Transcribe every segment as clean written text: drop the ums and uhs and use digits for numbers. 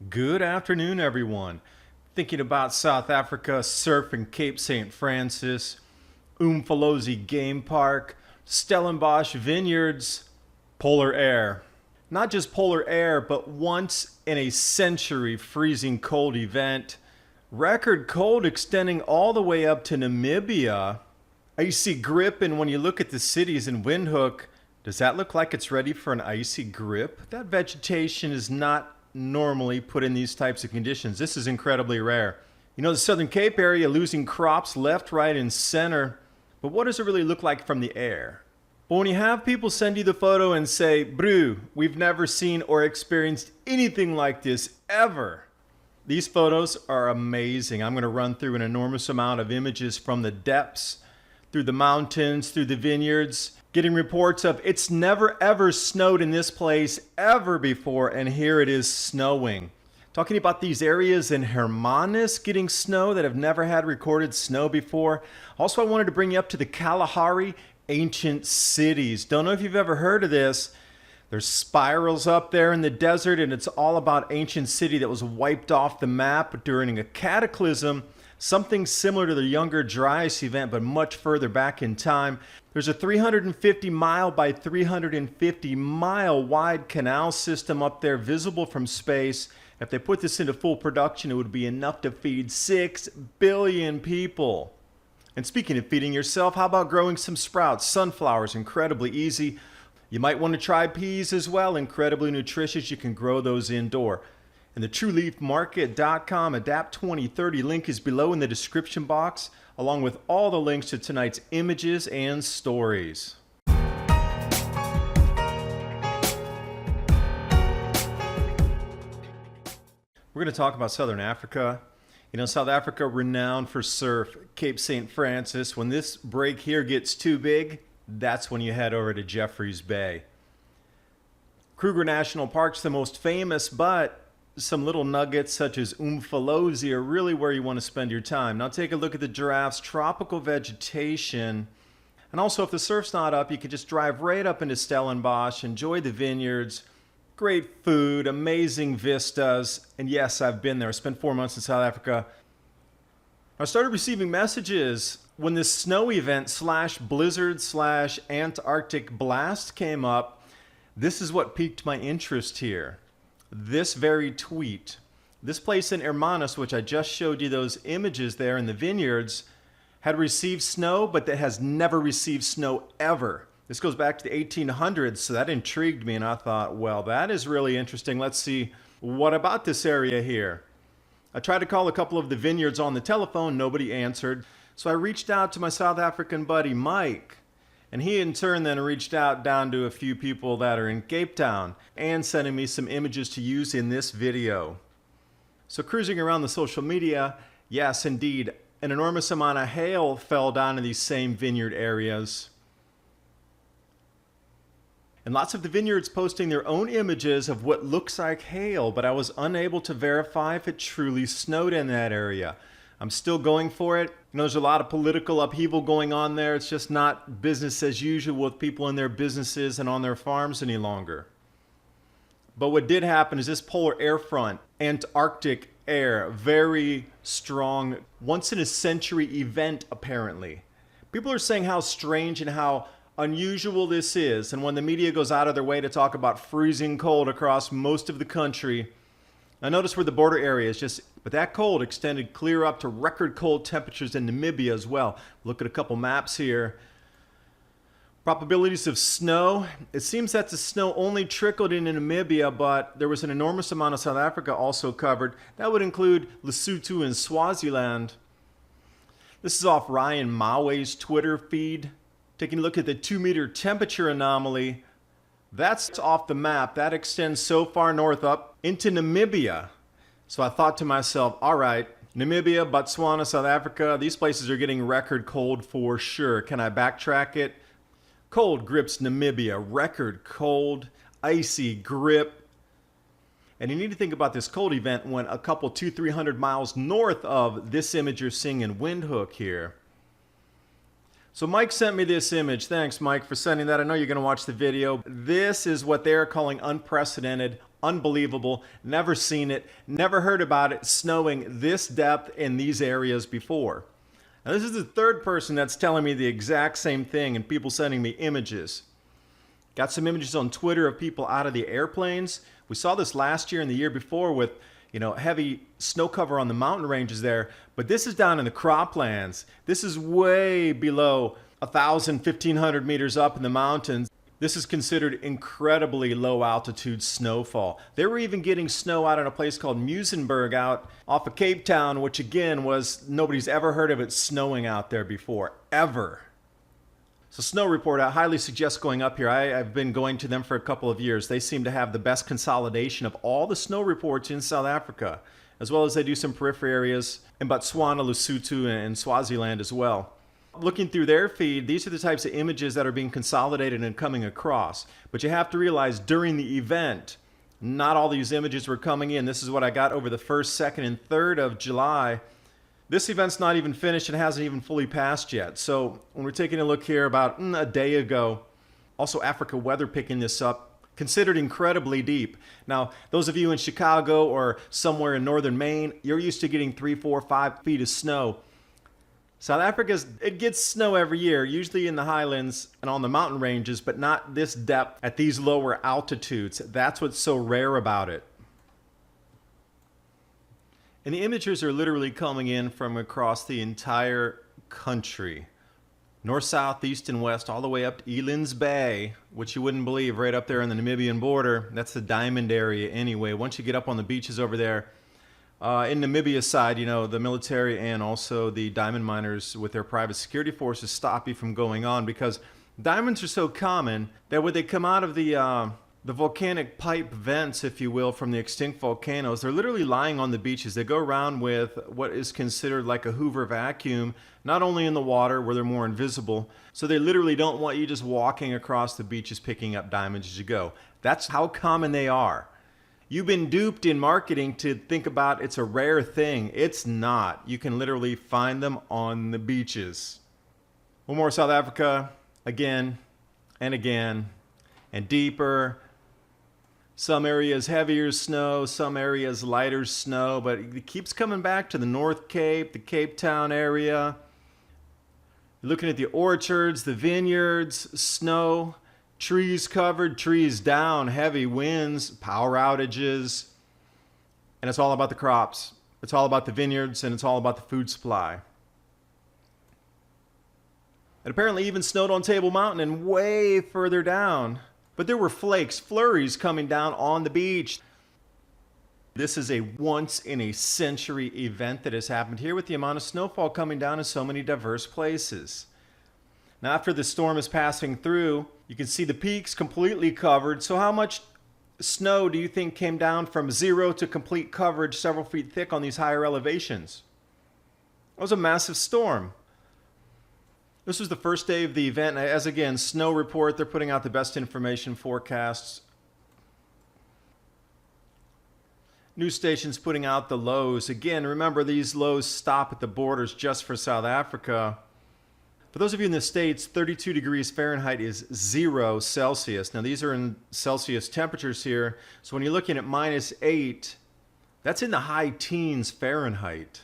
Good afternoon, everyone. Thinking about South Africa, surf in Cape St. Francis, Umfolozi Game Park, Stellenbosch Vineyards, polar air. Not just polar air, but once in a century freezing cold event. Record cold extending all the way up to Namibia. Icy grip, and when you look at the cities in Windhoek, does that look like it's ready for an icy grip? That vegetation is not normally put in these types of conditions. This is incredibly rare. You know, the Southern Cape area losing crops left, right, and center. But what does it really look like from the air? But when you have people send you the photo and say, "Brew, we've never seen or experienced anything like this ever." These photos are amazing. I'm going to run through an enormous amount of images from the depths, through the mountains, through the vineyards, getting reports of it's never ever snowed in this place ever before, and here it is snowing. Talking about these areas in Hermanus getting snow that have never had recorded snow before. Also, I wanted to bring you up to the Kalahari ancient cities. Don't know if you've ever heard of this. There's spirals up there in the desert, and it's all about ancient city that was wiped off the map during a cataclysm. Something similar to the Younger Dryas event, but much further back in time. There's a 350 mile by 350 mile wide canal system up there visible from space. If they put this into full production, it would be enough to feed 6 billion people. And speaking of feeding yourself, how about growing some sprouts? Sunflowers, incredibly easy. You might want to try peas as well, incredibly nutritious. You can grow those indoor. And the TrueLeafMarket.com Adapt 2030 link is below in the description box, along with all the links to tonight's images and stories. We're going to talk about Southern Africa. You know, South Africa renowned for surf, Cape St. Francis. When this break here gets too big, that's when you head over to Jeffreys Bay. Kruger National Park's the most famous, but some little nuggets such as Umfolozi are really where you want to spend your time. Now take a look at the giraffes, tropical vegetation. And also if the surf's not up, you can just drive right up into Stellenbosch, enjoy the vineyards, great food, amazing vistas. And yes, I've been there. I spent 4 months in South Africa. I started receiving messages when this snow event / blizzard / Antarctic blast came up. This is what piqued my interest here. This very tweet. This place in Hermanus, which I just showed you those images there in the vineyards, had received snow, but that has never received snow ever. This goes back to the 1800s, so that intrigued me, and I thought, well, that is really interesting. Let's see, what about this area here? I tried to call a couple of the vineyards on the telephone. Nobody answered. So I reached out to my South African buddy, Mike. And he in turn then reached out down to a few people that are in Cape Town and sending me some images to use in this video. So cruising around the social media, yes indeed, an enormous amount of hail fell down in these same vineyard areas. And lots of the vineyards posting their own images of what looks like hail, but I was unable to verify if it truly snowed in that area. I'm still going for it. You know, there's a lot of political upheaval going on there. It's just not business as usual with people in their businesses and on their farms any longer. But what did happen is this polar air front, Antarctic air, very strong, once in a century event apparently. People are saying how strange and how unusual this is. And when the media goes out of their way to talk about freezing cold across most of the country, I notice where the border area is just, but that cold extended clear up to record cold temperatures in Namibia as well. Look at a couple maps here. Probabilities of snow. It seems that the snow only trickled in Namibia, but there was an enormous amount of South Africa also covered. That would include Lesotho and Swaziland. This is off Ryan Mawe's Twitter feed. Taking a look at the 2-meter temperature anomaly. That's off the map. That extends so far north up into Namibia. So I thought to myself, all right, Namibia, Botswana, South Africa, these places are getting record cold for sure. Can I backtrack it? Cold grips Namibia, record cold, icy grip. And you need to think about this cold event when a couple 200-300 miles north of this image you're seeing in Windhoek here. So Mike sent me this image. Thanks, Mike, for sending that. I know you're going to watch the video. This is what they're calling unprecedented Unbelievable. Never seen it, never heard about it snowing this depth in these areas before. Now, this is the third person that's telling me the exact same thing and people sending me images. Got some images on Twitter of people out of the airplanes. We saw this last year and the year before with, heavy snow cover on the mountain ranges there. But this is down in the croplands. This is way below 1,000, 1,500 meters up in the mountains. This is considered incredibly low altitude snowfall. They were even getting snow out in a place called Muizenberg out off of Cape Town, which again was, nobody's ever heard of it snowing out there before, ever. So Snow Report, I highly suggest going up here. I've been going to them for a couple of years. They seem to have the best consolidation of all the snow reports in South Africa, as well as they do some periphery areas in Botswana, Lesotho, and Swaziland as well. Looking through their feed, these are the types of images that are being consolidated and coming across. But you have to realize during the event, not all these images were coming in. This is what I got over the 1st, 2nd, and 3rd of July. This event's not even finished and hasn't even fully passed yet. So when we're taking a look here about a day ago, also Africa Weather picking this up, considered incredibly deep. Now, those of you in Chicago or somewhere in northern Maine, you're used to getting 3, 4, 5 feet of snow. South Africa, it gets snow every year, usually in the highlands and on the mountain ranges, but not this depth at these lower altitudes. That's what's so rare about it. And the images are literally coming in from across the entire country. North, south, east, and west, all the way up to Eland's Bay, which you wouldn't believe, right up there on the Namibian border. That's the diamond area anyway. Once you get up on the beaches over there, in Namibia side, the military and also the diamond miners with their private security forces stop you from going on because diamonds are so common that when they come out of the volcanic pipe vents, if you will, from the extinct volcanoes, they're literally lying on the beaches. They go around with what is considered like a Hoover vacuum, not only in the water where they're more invisible, so they literally don't want you just walking across the beaches picking up diamonds as you go. That's how common they are. You've been duped in marketing to think about it's a rare thing. It's not. You can literally find them on the beaches. One more South Africa, again and again, and deeper. Some areas heavier snow, some areas lighter snow, but it keeps coming back to the North Cape, the Cape Town area. You're looking at the orchards, the vineyards, snow. Trees covered, trees down, heavy winds, power outages, and it's all about the crops. It's all about the vineyards, and it's all about the food supply. It apparently even snowed on Table Mountain and way further down. But there were flakes, flurries coming down on the beach. This is a once-in-a-century event that has happened here with the amount of snowfall coming down in so many diverse places. Now, after the storm is passing through, you can see the peaks completely covered. So how much snow do you think came down from 0 to complete coverage several feet thick on these higher elevations? It was a massive storm. This was the first day of the event. As again, Snow Report, they're putting out the best information forecasts. News stations putting out the lows. Again, remember these lows stop at the borders just for South Africa. For those of you in the States, 32 degrees Fahrenheit is 0 Celsius. Now, these are in Celsius temperatures here. So when you're looking at -8, that's in the high teens Fahrenheit.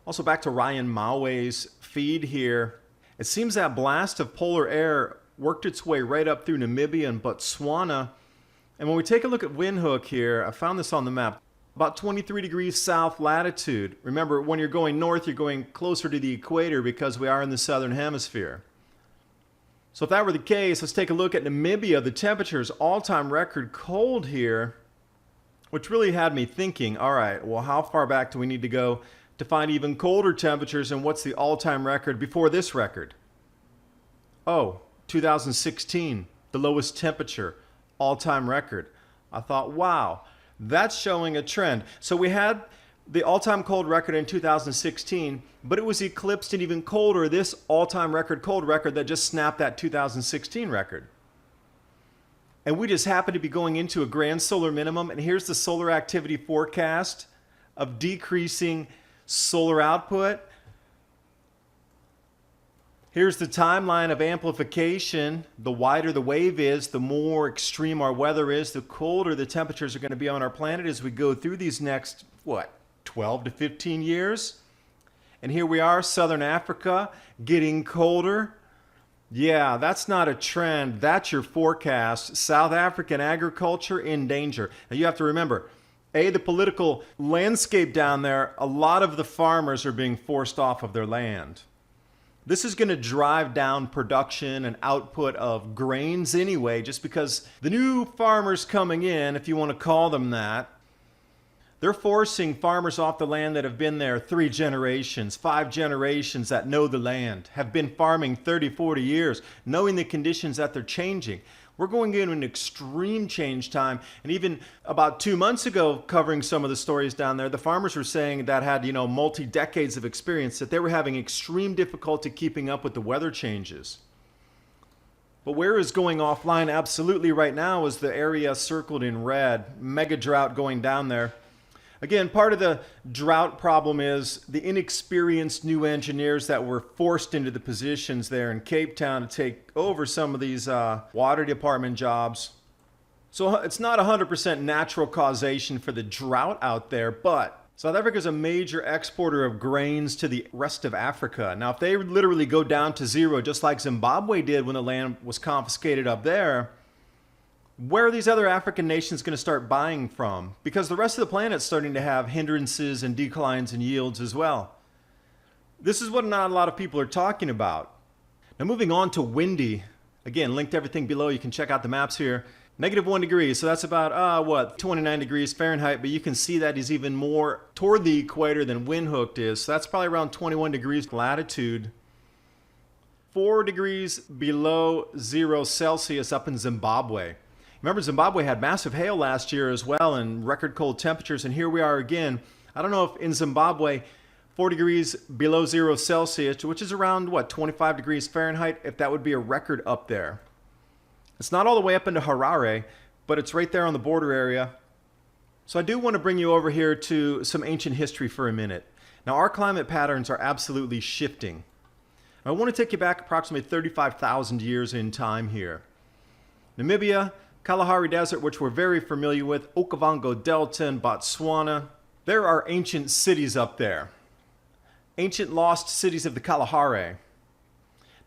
Also, back to Ryan Maue's feed here. It seems that blast of polar air worked its way right up through Namibia and Botswana. And when we take a look at Windhoek here, I found this on the map. About 23 degrees south latitude. Remember, when you're going north, you're going closer to the equator because we are in the southern hemisphere. So if that were the case, let's take a look at Namibia. The temperature's all-time record cold here, which really had me thinking, all right, well, how far back do we need to go to find even colder temperatures, and what's the all-time record before this record? Oh, 2016, the lowest temperature, all-time record. I thought, wow. That's showing a trend. So we had the all-time cold record in 2016, but it was eclipsed and even colder, this all-time record cold record that just snapped that 2016 record. And we just happen to be going into a grand solar minimum, and here's the solar activity forecast of decreasing solar output. Here's the timeline of amplification. The wider the wave is, the more extreme our weather is, the colder the temperatures are going to be on our planet as we go through these next, 12 to 15 years? And here we are, Southern Africa, getting colder. Yeah, that's not a trend. That's your forecast. South African agriculture in danger. Now you have to remember, the political landscape down there, a lot of the farmers are being forced off of their land. This is going to drive down production and output of grains anyway, just because the new farmers coming in, if you want to call them that, they're forcing farmers off the land that have been there 3 generations, 5 generations that know the land, have been farming 30, 40 years, knowing the conditions that they're changing. We're going into an extreme change time. And even about 2 months ago, covering some of the stories down there, the farmers were saying that had, multi-decades of experience, that they were having extreme difficulty keeping up with the weather changes. But where is going offline absolutely right now is the area circled in red, mega drought going down there. Again, part of the drought problem is the inexperienced new engineers that were forced into the positions there in Cape Town to take over some of these water department jobs. So it's not 100% natural causation for the drought out there, but South Africa is a major exporter of grains to the rest of Africa. Now, if they literally go down to zero, just like Zimbabwe did when the land was confiscated up there, where are these other African nations going to start buying from? Because the rest of the planet's starting to have hindrances and declines in yields as well. This is what not a lot of people are talking about. Now moving on to windy. Again, linked to everything below. You can check out the maps here. -1 degree, so that's about, 29 degrees Fahrenheit, but you can see that is even more toward the equator than Windhoek is. So that's probably around 21 degrees latitude. 4 degrees below 0 Celsius up in Zimbabwe. Remember, Zimbabwe had massive hail last year as well and record cold temperatures, and here we are again. I don't know if in Zimbabwe, 4 degrees below 0 Celsius, which is around, 25 degrees Fahrenheit, if that would be a record up there. It's not all the way up into Harare, but it's right there on the border area. So I do want to bring you over here to some ancient history for a minute. Now, our climate patterns are absolutely shifting. I want to take you back approximately 35,000 years in time here. Namibia, Kalahari Desert, which we're very familiar with, Okavango Delta in Botswana. There are ancient cities up there. Ancient lost cities of the Kalahari.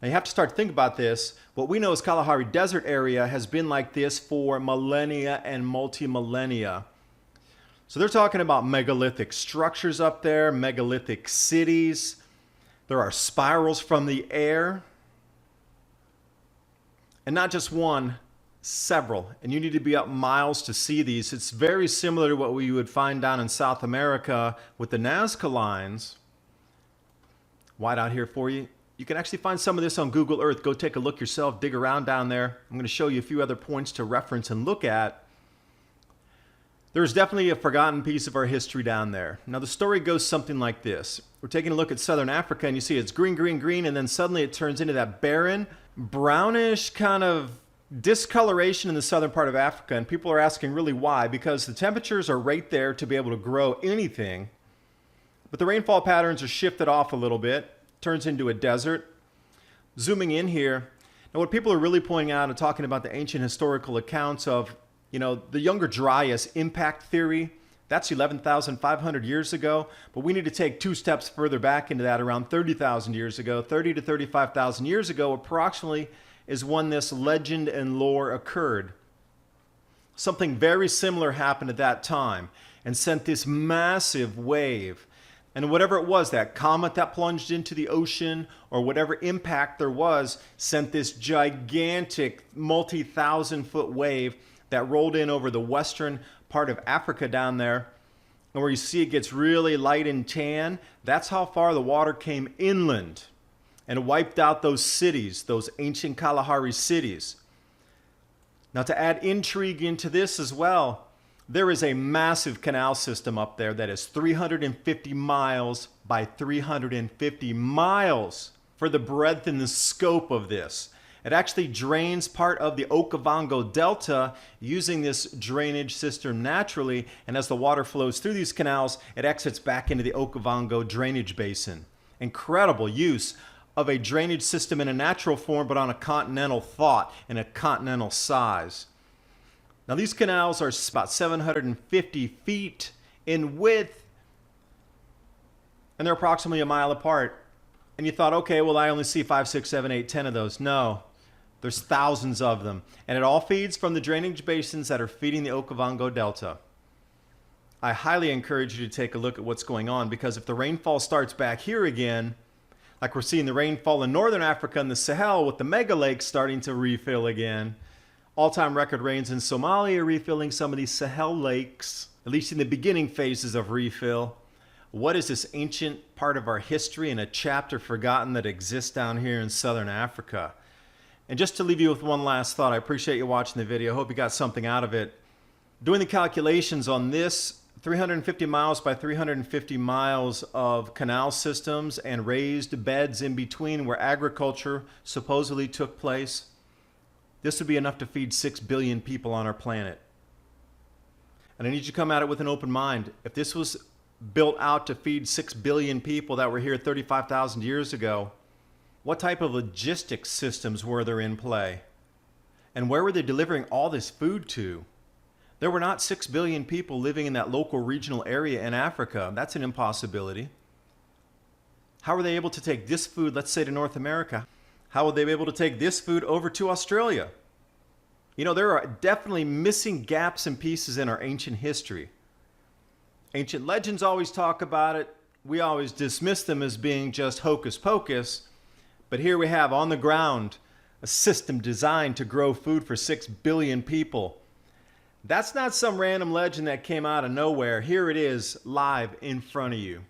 Now you have to start to think about this. What we know as Kalahari Desert area has been like this for millennia and multi-millennia. So they're talking about megalithic structures up there, megalithic cities. There are spirals from the air. And not just one, several, and you need to be up miles to see these. It's very similar to what we would find down in South America with the Nazca lines. White out here for you. You can actually find some of this on Google Earth. Go take a look yourself, dig around down there. I'm going to show you a few other points to reference and look at. There's definitely a forgotten piece of our history down there. Now the story goes something like this. We're taking a look at Southern Africa and you see it's green, green, green, and then suddenly it turns into that barren, brownish kind of discoloration in the southern part of Africa, and people are asking really why, because the temperatures are right there to be able to grow anything, but the rainfall patterns are shifted off a little bit, turns into a desert. Zooming in here, now what people are really pointing out and talking about the ancient historical accounts of, the Younger Dryas impact theory, that's 11,500 years ago, but we need to take 2 steps further back into that, around 30,000 years ago, 30 to 35,000 years ago approximately, is when this legend and lore occurred. Something very similar happened at that time and sent this massive wave. And whatever it was, that comet that plunged into the ocean or whatever impact there was, sent this gigantic multi-thousand-foot wave that rolled in over the western part of Africa down there. And where you see it gets really light and tan, that's how far the water came inland. And wiped out those cities, those ancient Kalahari cities. Now to add intrigue into this as well, there is a massive canal system up there that is 350 miles by 350 miles for the breadth and the scope of this. It actually drains part of the Okavango Delta using this drainage system naturally, and as the water flows through these canals, it exits back into the Okavango drainage basin. Incredible use of a drainage system in a natural form, but on a continental thought and a continental size. Now these canals are about 750 feet in width, and they're approximately a mile apart. And you thought, okay, well, I only see 5, 6, 7, 8, 10 of those. No, there's thousands of them. And it all feeds from the drainage basins that are feeding the Okavango Delta. I highly encourage you to take a look at what's going on, because if the rainfall starts back here again, like we're seeing the rainfall in northern Africa and the Sahel with the mega lakes starting to refill again, all-time record rains in Somalia refilling some of these Sahel lakes, at least in the beginning phases of refill. What is this ancient part of our history and a chapter forgotten that exists down here in southern Africa? And just to leave you with one last thought, I appreciate you watching the video. I hope you got something out of it. Doing the calculations on this 350 miles by 350 miles of canal systems and raised beds in between where agriculture supposedly took place, this would be enough to feed 6 billion people on our planet. And I need you to come at it with an open mind. If this was built out to feed 6 billion people that were here 35,000 years ago, what type of logistics systems were there in play? And where were they delivering all this food to? There were not 6 billion people living in that local regional area in Africa. That's an impossibility. How were they able to take this food, let's say, to North America? How would they be able to take this food over to Australia? You know, there are definitely missing gaps and pieces in our ancient history. Ancient legends always talk about it. We always dismiss them as being just hocus pocus. But here we have on the ground a system designed to grow food for 6 billion people. That's not some random legend that came out of nowhere. Here it is live in front of you.